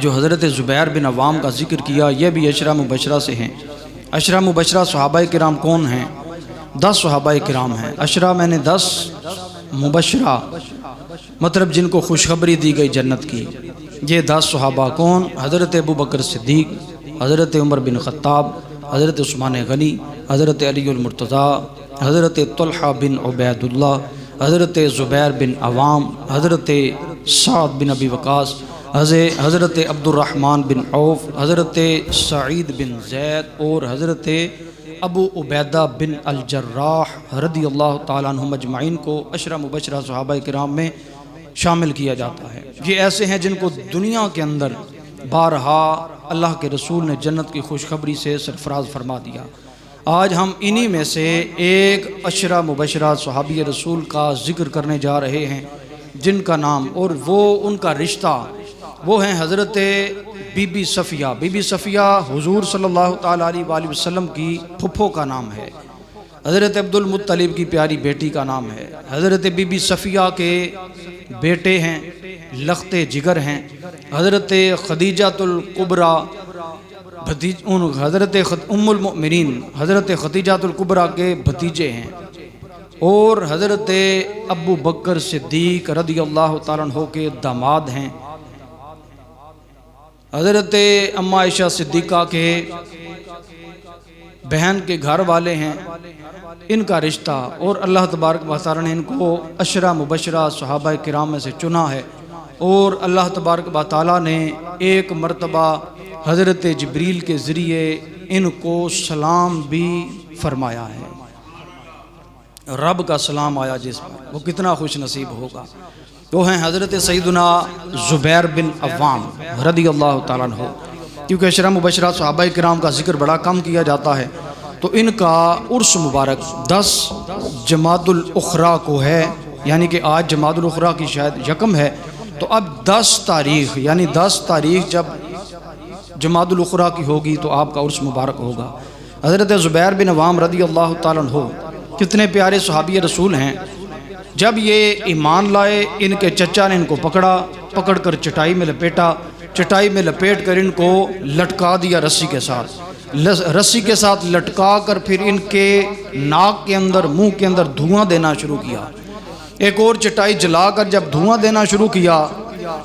جو حضرت زبیر بن عوام کا ذکر کیا یہ بھی عشرہ مبشرہ سے ہیں۔ عشرہ مبشرہ صحابہ کرام کون ہیں؟ 10 صحابہ کرام ہیں۔ عشرہ میں نے 10 مبشرہ مطلب جن کو خوشخبری دی گئی جنت کی، یہ 10 صحابہ کون؟ حضرت ابو بکر صدیق، حضرت عمر بن خطاب، حضرت عثمان غنی، حضرت علی المرتضیٰ، حضرت طلحہ بن عبید اللہ، حضرت زبیر بن عوام، حضرت سعد بن ابی وقاص، حضرت عبد الرحمن بن عوف، حضرت سعید بن زید اور حضرت ابو عبیدہ بن الجراح رضی اللہ تعالیٰ عنہم اجمعین کو عشرہ مبشرہ صحابہ کرام میں شامل کیا جاتا ہے۔ یہ ایسے ہیں جن کو دنیا کے اندر بارہا اللہ کے رسول نے جنت کی خوشخبری سے سرفراز فرما دیا۔ آج ہم انہی میں سے ایک عشرہ مبشرہ صحابی رسول کا ذکر کرنے جا رہے ہیں جن کا نام اور وہ ان کا رشتہ وہ ہیں حضرت بی بی صفیہ۔ بی بی صفیہ حضور صلی اللہ تعالیٰ علیہ وآلہ وسلم کی پھپھو کا نام ہے، حضرت عبد المطلب کی پیاری بیٹی کا نام ہے۔ حضرت بی بی صفیہ کے بیٹے ہیں، لخت جگر ہیں، حضرت خدیجہ الکبریٰ حضرت ام المؤمنین حضرت خدیجہ الکبریٰ کے بھتیجے ہیں، اور حضرت ابو بکر صدیق رضی اللہ تعالیٰ عنہ کے داماد ہیں، حضرت اما عائشہ صدیقہ کے بہن کے گھر والے ہیں۔ ان کا رشتہ اور اللہ تبارک و تعالیٰ نے ان کو عشرہ مبشرہ صحابہ کرام میں سے چنا ہے، اور اللہ تبارک و تعالیٰ نے ایک مرتبہ حضرت جبریل کے ذریعے ان کو سلام بھی فرمایا ہے۔ رب کا سلام آیا جس پر، وہ کتنا خوش نصیب ہوگا۔ وہ ہیں حضرت سیدنا زبیر بن عوام رضی اللہ تعالیٰ عنہ۔ کیونکہ عشرہ مبشرہ صحابہ کرام کا ذکر بڑا کم کیا جاتا ہے تو ان کا عرس مبارک 10 جمادی الاخری کو ہے، یعنی کہ آج جمادی الاخری کی شاید یکم ہے، تو اب 10 تاریخ یعنی 10 تاریخ جب جمادی الاخری کی ہوگی تو آپ کا عرس مبارک ہوگا۔ حضرت زبیر بن عوام رضی اللہ تعالیٰ عنہ کتنے پیارے صحابی رسول ہیں۔ جب یہ ایمان لائے ان کے چچا نے ان کو پکڑ کر چٹائی میں لپیٹا، چٹائی میں لپیٹ کر ان کو لٹکا دیا رسی کے ساتھ لٹکا کر پھر ان کے ناک کے اندر منہ کے اندر دھواں دینا شروع کیا۔ ایک اور چٹائی جلا کر جب دھواں دینا شروع کیا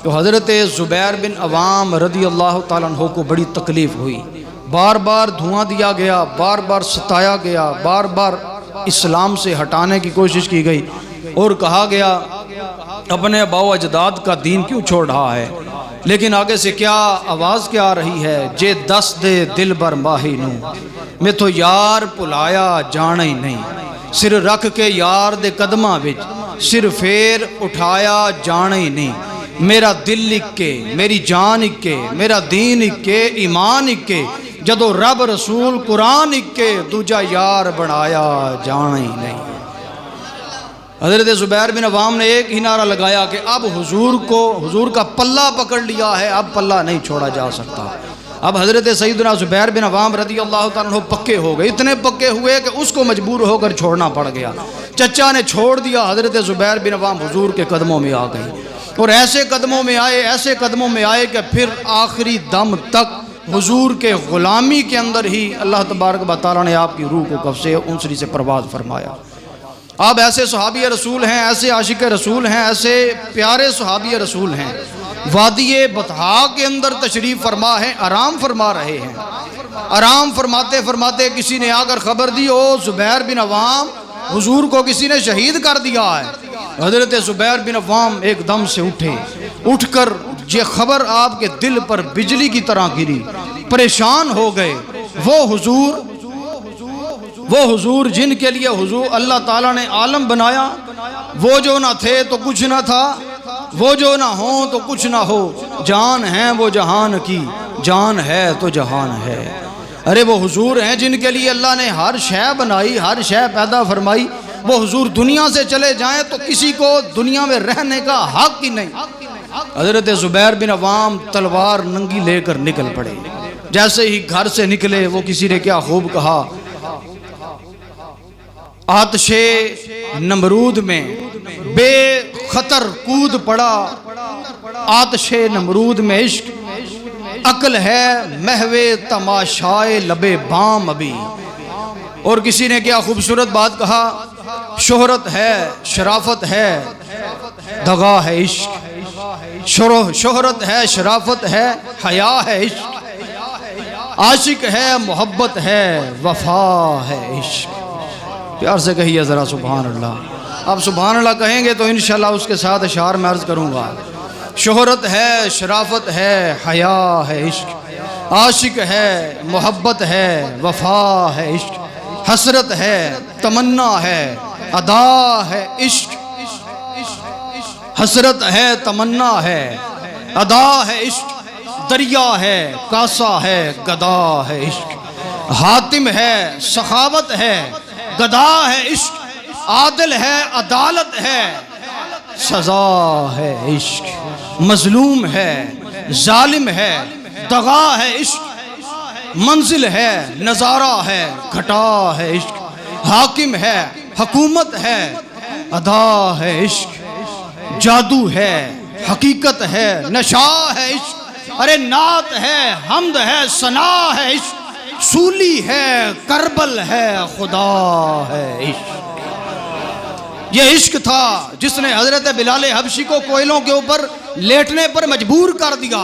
تو حضرت زبیر بن عوام رضی اللہ تعالیٰ عنہ کو بڑی تکلیف ہوئی، بار بار دھواں دیا گیا، بار بار ستایا گیا، بار بار اسلام سے ہٹانے کی کوشش کی گئی اور کہا گیا اپنے آباء و اجداد کا دین کیوں چھوڑ رہا ہے، لیکن آگے سے کیا آواز کیا آ رہی ہے، جے دس دے دل بر ماہی نوں میں تو یار پلایا جانا ہی نہیں، سر رکھ کے یار دے قدماں وچ سر پھیر اٹھایا جانا ہی نہیں، میرا دل اکے میری جان اکے میرا دین اکے ایمان اکے، جدو رب رسول قرآن اکے دوجا یار بنایا جانا ہی نہیں۔ حضرت زبیر بن عوام نے ایک ہی نعرہ لگایا کہ اب حضور کا پلہ پکڑ لیا ہے، اب پلہ نہیں چھوڑا جا سکتا۔ اب حضرت سیدنا زبیر بن عوام رضی اللہ تعالیٰ عنہ پکے ہو گئے، اتنے پکے ہوئے کہ اس کو مجبور ہو کر چھوڑنا پڑ گیا۔ چچا نے چھوڑ دیا، حضرت زبیر بن عوام حضور کے قدموں میں آ گئی، اور ایسے قدموں میں آئے کہ پھر آخری دم تک حضور کے غلامی کے اندر ہی اللہ تبارک و تعالیٰ نے آپ کی روح کو قبضے انصری سے پرواز فرمایا۔ آپ ایسے صحابی رسول ہیں، ایسے عاشق رسول ہیں، ایسے پیارے صحابی رسول ہیں، وادی بطحا کے اندر تشریف فرما ہے، آرام فرما رہے ہیں۔ آرام فرماتے فرماتے کسی نے آ کر خبر دی، او زبیر بن عوام حضور کو کسی نے شہید کر دیا ہے۔ حضرت زبیر بن عوام ایک دم سے اٹھ کر یہ خبر آپ کے دل پر بجلی کی طرح گری، پریشان ہو گئے۔ وہ حضور جن کے لیے حضور اللہ تعالیٰ نے عالم بنایا، وہ جو نہ تھے تو کچھ نہ تھا، وہ جو نہ ہوں تو کچھ نہ ہو، جان ہے وہ جہان کی، جان ہے تو جہان ہے۔ ارے وہ حضور ہیں جن کے لیے اللہ نے ہر شے بنائی، ہر شے پیدا فرمائی، وہ حضور دنیا سے چلے جائیں تو کسی کو دنیا میں رہنے کا حق ہی نہیں۔ حضرت زبیر بن عوام تلوار ننگی لے کر نکل پڑے۔ جیسے ہی گھر سے نکلے وہ کسی نے کیا خوب کہا، آتش نمرود میں بے خطر کود پڑا، آتش نمرود میں عشق عقل ہے محو تماشائے لب بام ابھی. اور کسی نے کیا خوبصورت بات کہا، شہرت ہے شرافت ہے دغا ہے عشق، شہرت ہے شرافت ہے حیا ہے عشق، عاشق ہے محبت ہے وفا ہے عشق. پیار سے کہیے ذرا سبحان اللہ. آپ سبحان اللہ کہیں گے تو انشاءاللہ اس کے ساتھ اشعار میں عرض کروں گا. شہرت ہے شرافت ہے حیا ہے عشق، عاشق ہے محبت ہے وفا ہے عشق، حسرت ہے تمنا ہے ادا ہے عشق، حسرت ہے تمنا ہے ادا ہے عشق، دریا ہے کاسا ہے گدا ہے عشق، حاتم ہے سخاوت ہے گدا ہے عشق، عادل ہے عدالت ہے سزا ہے عشق، مظلوم ہے ظالم ہے دغا ہے عشق، منزل ہے نظارہ ہے گھٹا ہے عشق، حاکم ہے حکومت ہے ادا ہے عشق، جادو ہے حقیقت ہے نشا ہے عشق، ارے نعت ہے حمد ہے ثنا ہے عشق، سولی ہے کربل ہے خدا ہے عشق. یہ عشق تھا جس نے حضرت بلال حبشی کو کوئلوں کے اوپر لیٹنے پر مجبور کر دیا.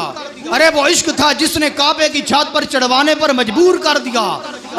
ارے وہ عشق تھا جس نے کعبے کی چھت پر چڑھوانے پر مجبور کر دیا.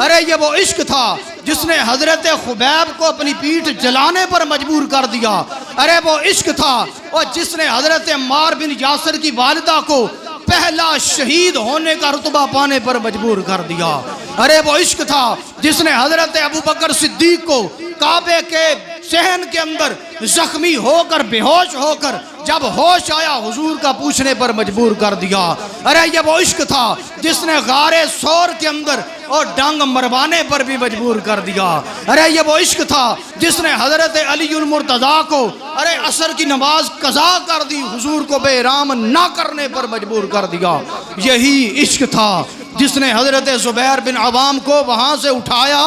ارے یہ وہ عشق تھا جس نے حضرت خبیب کو اپنی پیٹھ جلانے پر مجبور کر دیا. ارے وہ عشق تھا اور جس نے حضرت عمار بن یاسر کی والدہ کو پہلا شہید ہونے کا رتبہ پانے پر مجبور کر دیا. ارے وہ عشق تھا جس نے حضرت ابوبکر صدیق کو کعبے کے صحن کے اندر زخمی ہو کر بے ہوش ہو کر جب ہوش آیا حضور کا پوچھنے پر مجبور کر دیا. ارے یہ وہ عشق تھا جس نے غار ثور کے اندر اور ڈانگ مروانے پر بھی مجبور کر دیا. ارے یہ وہ عشق تھا جس نے حضرت علی المرتضیٰ کو ارے عصر کی نماز قضا کر دی، حضور کو بے احرام نہ کرنے پر مجبور کر دیا. یہی عشق تھا جس نے حضرت زبیر بن عوام کو وہاں سے اٹھایا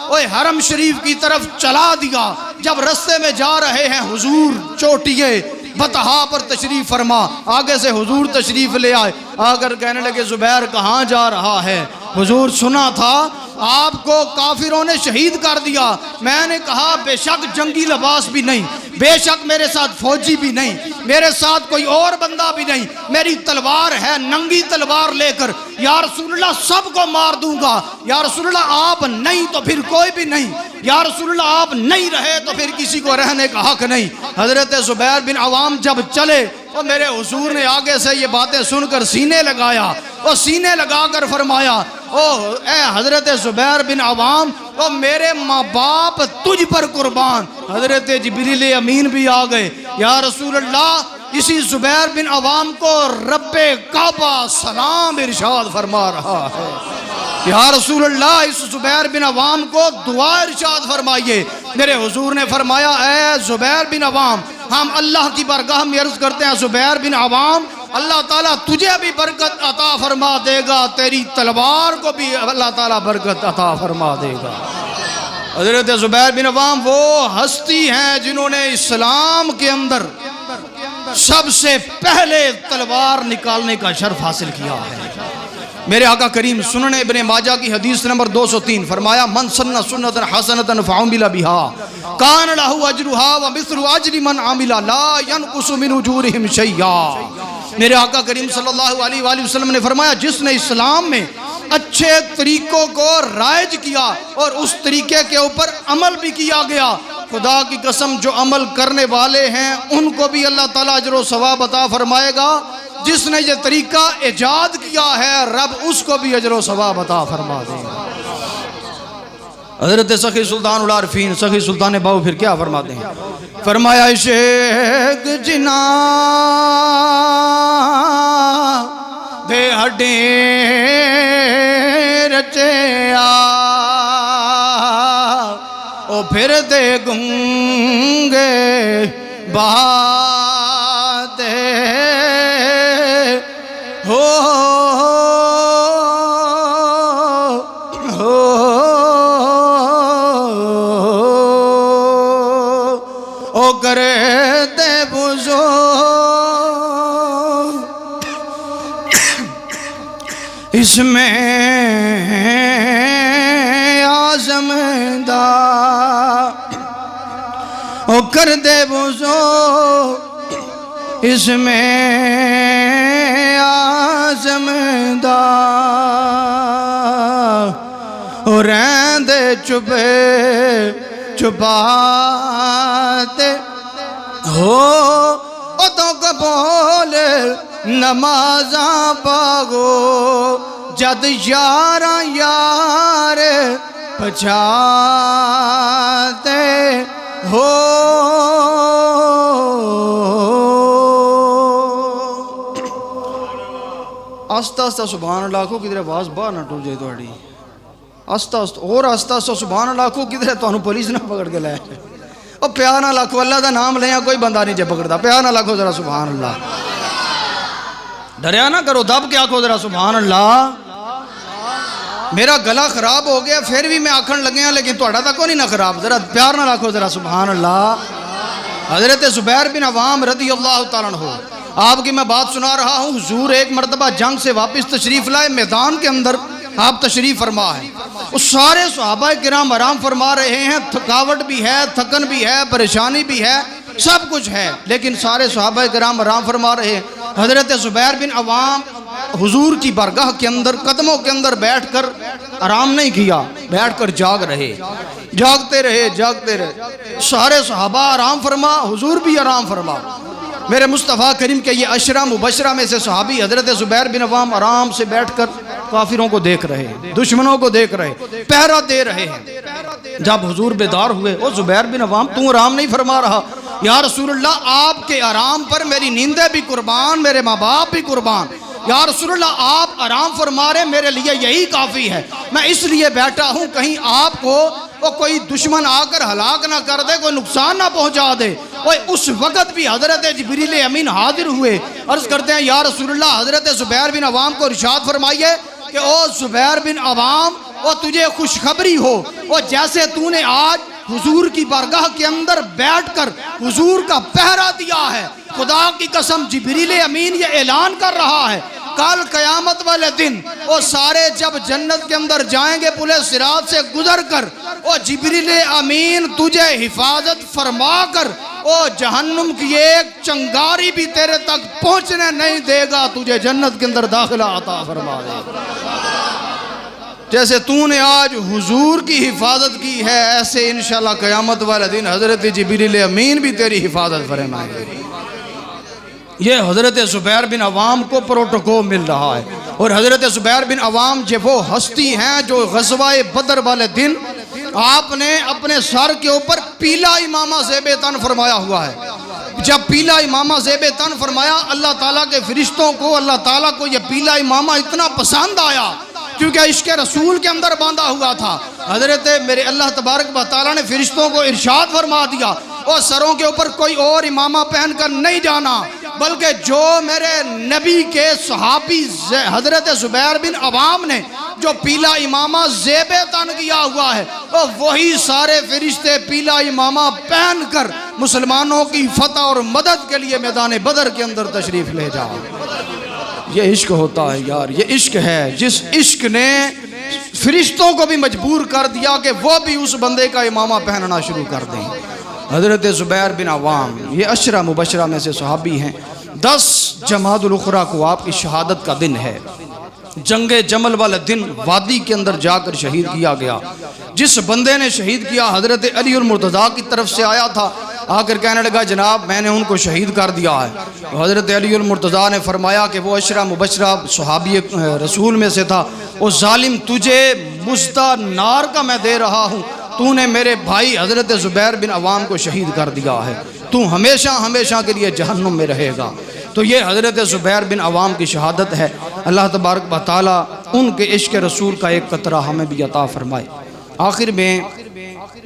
اور حرم شریف کی طرف چلا دیا. جب رستے میں جا رہے ہیں حضور چوٹیے بطحا پر تشریف فرما، آگے سے حضور تشریف لے آئے، آ کر کہنے لگے زبیر کہاں جا رہا ہے؟ حضور سنا تھا آپ کو کافروں نے شہید کر دیا. میں نے کہا بے شک جنگی لباس بھی نہیں، بے شک میرے ساتھ فوجی بھی نہیں، میرے ساتھ کوئی اور بندہ بھی نہیں، میری تلوار ہے، ننگی تلوار لے کر یا رسول اللہ سب کو مار دوں گا. یا رسول اللہ آپ نہیں تو پھر کوئی بھی نہیں، یا رسول اللہ آپ نہیں رہے تو پھر کسی کو رہنے کا حق نہیں. حضرت زبیر بن عوام جب چلے اور میرے حضور نے آگے سے یہ باتیں سن کر سینے لگایا اور سینے لگا کر فرمایا اے حضرت زبیر بن عوام اور میرے ماں باپ تجھ پر قربان. حضرت جبریل امین بھی آ گئے. یا رسول اللہ اسی زبیر بن عوام کو رب کعبہ سلام ارشاد فرما رہا ہے. یا رسول اللہ اس زبیر بن عوام کو دعا ارشاد فرمائیے. میرے حضور نے فرمایا اے زبیر بن عوام ہم اللہ کی بارگاہ میں عرض کرتے ہیں زبیر بن عوام اللہ تعالیٰ تجھے بھی برکت عطا فرما دے گا، تیری تلوار کو بھی اللہ تعالیٰ برکت عطا فرما دے گا. حضرت زبیر بن عوام وہ ہستی ہیں جنہوں نے اسلام کے اندر سب سے پہلے تلوار نکالنے کا شرف حاصل کیا ہے. میرے آقا کریم سنن ابن ماجہ کی حدیث نمبر 203 فرمایا من سن سنتا حسنتا فعمل بها کان له اجرها ومثل اجر من عمل لا ينقص من اجورهم شيئا. میرے آقا کریم صلی اللہ علیہ وآلہ وسلم نے فرمایا جس نے اسلام میں اچھے طریقوں کو رائج کیا اور اس طریقے کے اوپر عمل بھی کیا گیا، خدا کی قسم جو عمل کرنے والے ہیں ان کو بھی اللہ تعالیٰ اجر و ثواب عطا فرمائے گا. جس نے یہ طریقہ ایجاد کیا ہے رب اس کو بھی اجر و ثواب عطا فرما دے گا. حضرت سخی سلطان العارفین سخی سلطان باؤ پھر کیا فرماتے ہیں؟ فرمایا عشق جنا دے ہڈیں رچیا او پھر دے گنگے بہاتے ہو او کرے دے بزرگ اس میں آزم دا او کر دے بزرگ اس میں آزم دا او رہندے چپے چھپاتے ہو او تو قبول نمازاں پاگو جد یاراں یار پچھاتے ہو آستہ آستہ سبحان اللہ کو کدھر آواز باہر نہ ٹوٹ جائے توڑی آستہ آستہ اور آستہ آستہ سبحان اللہ کو کدھر تانوں پولیس نہ پکڑ کے لائے اور پیار نہ لاکھو اللہ دا نام لے کوئی بندہ نہیں جے پکڑتا پیار نہ لاکھو ذرا سبحان اللہ ڈریا نہ کرو دب کے آکھو ذرا سبحان اللہ میرا گلا خراب ہو گیا پھر بھی میں آکھن لگے ہیں لیکن توڑا تک نہیں نہ خراب ذرا پیار نہ لاکھو ذرا سبحان اللہ حضرت زبیر بن عوام رضی اللہ تعالیٰ عنہ آپ کی میں بات سنا رہا ہوں حضور ایک مرتبہ جنگ سے واپس تشریف لائے میدان کے اندر آپ تشریف فرما ہے اس سارے صحابہ کرام آرام فرما رہے ہیں تھکاوٹ بھی ہے تھکن بھی ہے پریشانی بھی ہے سب کچھ ہے لیکن سارے صحابہ کرام آرام فرما رہے ہیں حضرت زبیر بن عوام حضور کی بارگاہ کے اندر قدموں کے اندر بیٹھ کر آرام نہیں کیا بیٹھ کر جاگتے رہے سارے صحابہ آرام فرما حضور بھی آرام فرما میرے مصطفیٰ کریم کے یہ عشرہ مبشرہ میں سے صحابی حضرت زبیر بن عوام آرام سے بیٹھ کر کافروں کو دیکھ رہے ہیں دشمنوں کو دیکھ رہے پہرا دے رہے ہیں جب حضور بیدار ہوئے او زبیر بن عوام تو آرام نہیں فرما رہا یا رسول اللہ آپ کے آرام پر میری نیندیں بھی قربان میرے ماں باپ بھی قربان یا رسول اللہ آپ آرام فرما رہے میرے لیے یہی کافی ہے میں اس لیے بیٹھا ہوں کہیں آپ کو کوئی دشمن آ کر ہلاک نہ کر دے کوئی نقصان نہ پہنچا دے اس وقت بھی حضرت جبریل امین حاضر ہوئے عرض کرتے ہیں یا رسول اللہ حضرت زبیر بن عوام کو ارشاد فرمائیے کہ او زبیر بن عوام تجھے خوشخبری ہو جیسے تو نے آج حضور کی بارگاہ کے اندر بیٹھ کر حضور کا پہرا دیا ہے خدا کی قسم جبریل امین یہ اعلان کر رہا ہے کل قیامت والے دن سارے جب جنت کے اندر جائیں گے پلے صراط سے گزر کر جبریل امین تجھے حفاظت فرما کر جہنم کی ایک چنگاری بھی تیرے تک پہنچنے نہیں دے گا تجھے جنت کے اندر داخلہ عطا فرما دے گا جیسے تو نے آج حضور کی حفاظت کی ہے ایسے انشاءاللہ قیامت والے دن حضرت جبریل امین بھی تیری حفاظت فرمائیں گے یہ حضرت زبیر بن عوام کو پروٹوکول مل رہا ہے اور حضرت زبیر بن عوام جو وہ ہستی ہیں جو غزوہ بدر والے دن آپ نے اپنے سر کے اوپر پیلا امامہ زیب تن فرمایا ہوا ہے جب پیلا امامہ زیب تن فرمایا اللہ تعالیٰ کے فرشتوں کو اللہ تعالیٰ کو یہ پیلا امامہ اتنا پسند آیا کیونکہ عشق رسول کے اندر باندھا ہوا تھا حضرت میرے اللہ تبارک و تعالیٰ نے فرشتوں کو ارشاد فرما دیا اور سروں کے اوپر کوئی اور امامہ پہن کر نہیں جانا بلکہ جو میرے نبی کے صحابی حضرت زبیر بن عوام نے جو پیلا امامہ زیب تن کیا ہوا ہے وہی سارے فرشتے پیلا امامہ پہن کر مسلمانوں کی فتح اور مدد کے لیے میدان بدر کے اندر تشریف لے جاؤ یہ عشق ہوتا ہے یار یہ عشق ہے جس عشق نے فرشتوں کو بھی مجبور کر دیا کہ وہ بھی اس بندے کا امامہ پہننا شروع کر دیں حضرت زبیر بن عوام یہ عشرہ مبشرہ میں سے صحابی ہیں 10 جمادی الاخری کو آپ کی شہادت کا دن ہے جنگ جمل والا دن وادی کے اندر جا کر شہید کیا گیا جس بندے نے شہید کیا حضرت علی المرتضیٰ کی طرف سے آیا تھا آ کر کہنے لگا جناب میں نے ان کو شہید کر دیا ہے حضرت علی المرتضیٰ نے فرمایا کہ وہ عشرہ مبشرہ صحابی رسول میں سے تھا وہ ظالم تجھے مزدہ نار کا میں دے رہا ہوں تو نے میرے بھائی حضرت زبیر بن عوام کو شہید کر دیا ہے تو ہمیشہ ہمیشہ کے لیے جہنم میں رہے گا تو یہ حضرت زبیر بن عوام کی شہادت ہے اللہ تبارک و تعالیٰ ان کے عشق رسول کا ایک قطرہ ہمیں بھی عطا فرمائے آخر میں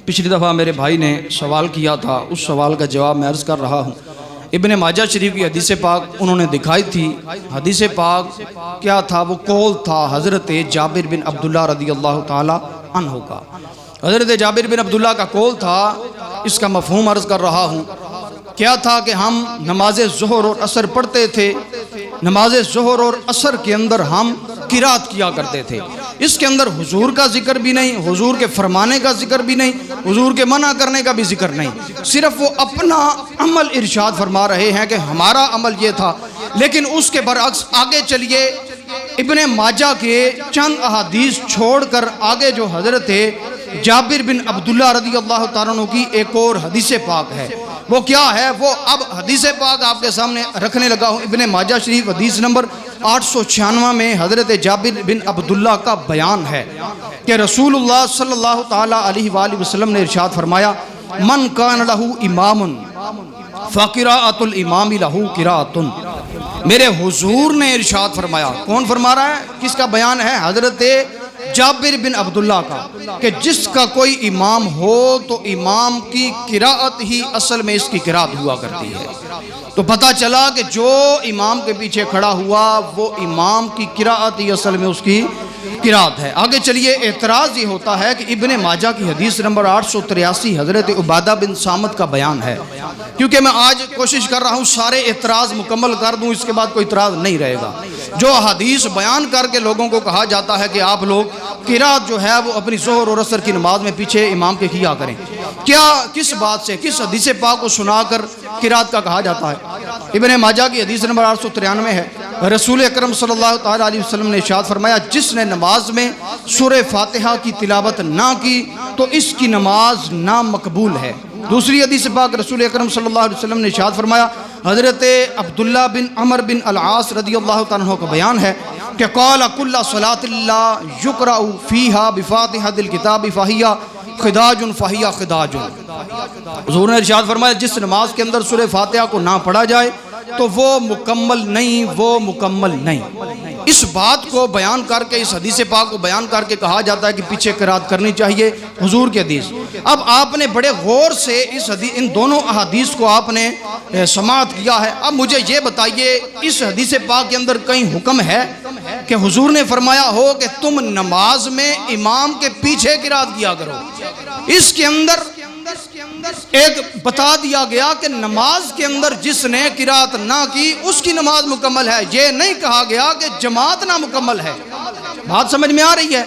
پچھلی دفعہ میرے بھائی نے سوال کیا تھا اس سوال کا جواب میں عرض کر رہا ہوں ابن ماجہ شریف کی حدیث پاک انہوں نے دکھائی تھی حدیث پاک کیا تھا وہ قول تھا حضرت جابر بن عبداللہ رضی اللہ تعالیٰ عنہ کا حضرت جابر بن عبداللہ کا قول تھا اس کا مفہوم عرض کر رہا ہوں کیا تھا کہ ہم نماز ظہر اور عصر پڑھتے تھے نماز ظہر اور عصر کے اندر ہم قرات کیا کرتے تھے۔ اس کے اندر حضور کا ذکر بھی نہیں، حضور کے فرمانے کا ذکر بھی نہیں، حضور کے منع کرنے کا بھی ذکر نہیں، صرف وہ اپنا عمل ارشاد فرما رہے ہیں کہ ہمارا عمل یہ تھا۔ لیکن اس کے برعکس آگے چلیے، ابن ماجہ کے چند احادیث چھوڑ کر آگے جو حضرت جابر بن عبداللہ رضی اللہ تعالیٰ عنہ کی ایک اور حدیث پاک ہے، وہ کیا ہے؟ وہ اب حدیث پاک آپ کے سامنے رکھنے لگا ہوں۔ ابن ماجہ شریف حدیث نمبر 896 میں حضرت جابر بن عبداللہ کا بیان ہے کہ رسول اللہ صلی اللہ تعالیٰ علیہ وآلہ وسلم نے ارشاد فرمایا، من کان لہو امام فقراءۃ الامام لہو قراءۃ۔ میرے حضور نے ارشاد فرمایا، کون فرما رہا ہے؟ کس کا بیان ہے؟ حضرت جابر بن عبداللہ کا، کہ جس کا کوئی امام ہو تو امام کی قراءت ہی اصل میں اس کی قراءت ہوا کرتی ہے۔ تو پتہ چلا کہ جو امام کے پیچھے کھڑا ہوا وہ امام کی قراءت ہی اصل میں اس کی قراءت ہے۔ آگے چلیے، اعتراض یہ ہوتا ہے کہ ابن ماجہ کی حدیث نمبر 883 حضرت عبادہ بن صامت کا بیان ہے۔ کیونکہ میں آج کوشش کر رہا ہوں سارے اعتراض مکمل کر دوں، اس کے بعد کوئی اعتراض نہیں رہے گا۔ جو حدیث بیان کر کے لوگوں کو کہا جاتا ہے کہ آپ لوگ قراءت جو ہے وہ اپنی ظہر اور عصر کی نماز میں پیچھے امام کے کیا کریں، کیا کس بات سے، کس حدیث پاک کو سنا کر قراءت کا کہا جاتا ہے؟ ابن ماجہ کی حدیث نمبر 893 ہے، رسول اکرم صلی اللہ تعالیٰ علیہ وسلم نے ارشاد فرمایا، جس نے نماز میں سورہ فاتحہ کی تلاوت نہ کی تو اس کی نماز نامقبول ہے۔ دوسری حدیث پاک رسول اکرم صلی اللہ علیہ وسلم نے ارشاد فرمایا، حضرت عبداللہ بن عمر بن العاص رضی اللہ تعالیٰ عنہ کا بیان ہے کہ قال کل صلاۃ اللہ یقرأ فیہا بفاتحۃ الکتاب فہی خداج فہی خداج۔ حضور نے ارشاد فرمایا، جس نماز کے اندر سورہ فاتحہ کو نہ پڑھا جائے تو وہ مکمل نہیں، وہ مکمل نہیں۔ اس بات کو بیان کر کے، اس حدیث پاک کو بیان کر کے کہا جاتا ہے کہ پیچھے قرات کرنی چاہیے حضور کی حدیث۔ اب آپ نے بڑے غور سے ان دونوں احادیث کو آپ نے سماعت کیا ہے۔ اب مجھے یہ بتائیے، اس حدیث پاک کے اندر کہیں حکم ہے کہ حضور نے فرمایا ہو کہ تم نماز میں امام کے پیچھے قرات کیا کرو؟ اس کے اندر ایک بتا دیا گیا کہ نماز کے اندر جس نے قرات نہ کی اس کی نماز مکمل ہے، یہ نہیں کہا گیا کہ جماعت نہ مکمل ہے۔ بات سمجھ میں آ رہی ہے؟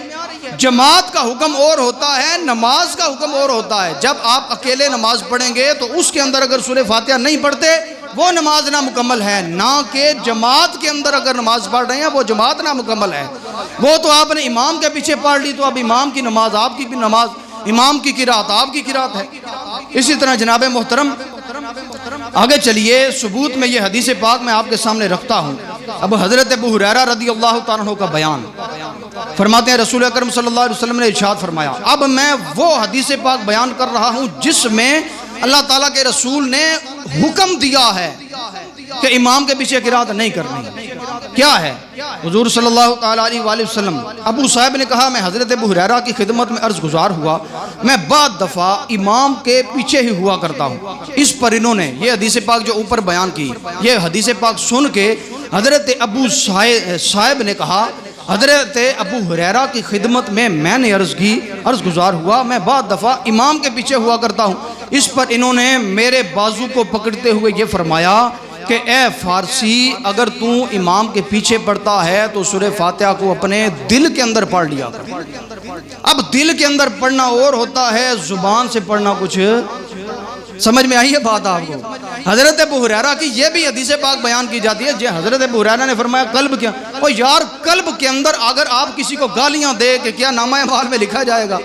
جماعت کا حکم اور ہوتا ہے، نماز کا حکم اور ہوتا ہے۔ جب آپ اکیلے نماز پڑھیں گے تو اس کے اندر اگر سورہ فاتحہ نہیں پڑھتے وہ نماز نہ مکمل ہے، نہ کہ جماعت کے اندر اگر نماز پڑھ رہے ہیں وہ جماعت نہ مکمل ہے۔ وہ تو آپ نے امام کے پیچھے پڑھ لی تو اب امام کی نماز آپ کی بھی نماز، امام کی قرات آپ کی قرات ہے۔ اسی طرح جناب محترم آگے چلیے، ثبوت میں یہ حدیث پاک میں آپ کے سامنے رکھتا ہوں۔ اب حضرت ابو ہریرہ رضی اللہ تعالیٰ عنہ کا بیان فرماتے ہیں، رسول اکرم صلی اللہ علیہ وسلم نے ارشاد فرمایا، اب میں وہ حدیث پاک بیان کر رہا ہوں جس میں اللہ تعالیٰ کے رسول نے حکم دیا ہے کہ امام کے پیچھے قرات نہیں کرنی۔ کیا ہے؟ حضور صلی اللہ تعالیٰ علیہ وآلہ وسلم، ابو صاحب نے کہا میں حضرت ابو ہریرہ کی خدمت میں عرض گزار ہوا، میں بعد دفعہ امام کے پیچھے ہی ہوا کرتا ہوں۔ اس پر انہوں نے یہ حدیث پاک جو اوپر بیان کی، یہ حدیث پاک سن کے حضرت ابو صاحب نے کہا، حضرت ابو ہریرہ کی خدمت میں نے عرض گزار ہوا، میں بعد دفعہ امام کے پیچھے ہوا کرتا ہوں۔ اس پر انہوں نے میرے بازو کو پکڑتے ہوئے یہ فرمایا کہ اے فارسی، اگر تو امام کے پیچھے پڑھتا ہے تو سورہ فاتحہ کو اپنے دل کے اندر پڑھ لیا کر۔ اب دل کے اندر پڑھنا اور ہوتا ہے، زبان سے پڑھنا کچھ سمجھ میں آئی ہے بات آپ کو؟ حضرت ابو ہریرہ کی یہ بھی حدیث پاک بیان کی جاتی ہے، حضرت ابو ہریرہ نے فرمایا قلب کیا؟ اور یار قلب کے اندر اگر آپ کسی کو گالیاں دے کہ کیا نامہ اعمال میں لکھا جائے گا؟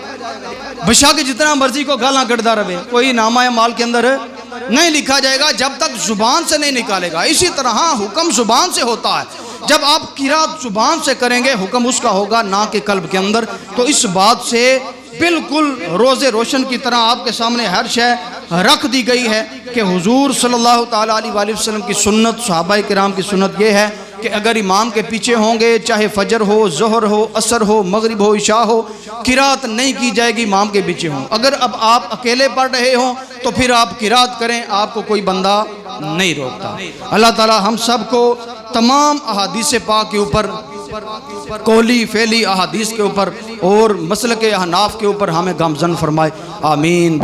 بشا کہ جتنا مرضی کو گالاں کٹتا رہے، کوئی نامہ اعمال کے اندر نہیں لکھا جائے گا جب تک زبان سے نہیں نکالے گا۔ اسی طرح حکم زبان سے ہوتا ہے، جب آپ قرات زبان سے کریں گے حکم اس کا ہوگا، نہ کہ قلب کے اندر۔ تو اس بات سے بالکل روز روشن کی طرح آپ کے سامنے ہر شے رکھ دی گئی ہے کہ حضور صلی اللہ تعالیٰ علیہ وآلہ وسلم کی سنت، صحابہ کرام کی سنت یہ ہے کہ اگر امام کے پیچھے ہوں گے، چاہے فجر ہو، ظہر ہو، عصر ہو، مغرب ہو، عشاء ہو، قرات نہیں کی جائے گی امام کے پیچھے ہوں۔ اگر اب آپ اکیلے پڑھ رہے ہوں تو پھر آپ قرات کریں، آپ کو کوئی بندہ نہیں روکتا۔ اللہ تعالی ہم سب کو تمام احادیث پاک کے اوپر، قولی فعلی احادیث کے اوپر اور مسلک احناف کے اوپر ہمیں گامزن فرمائے، آمین۔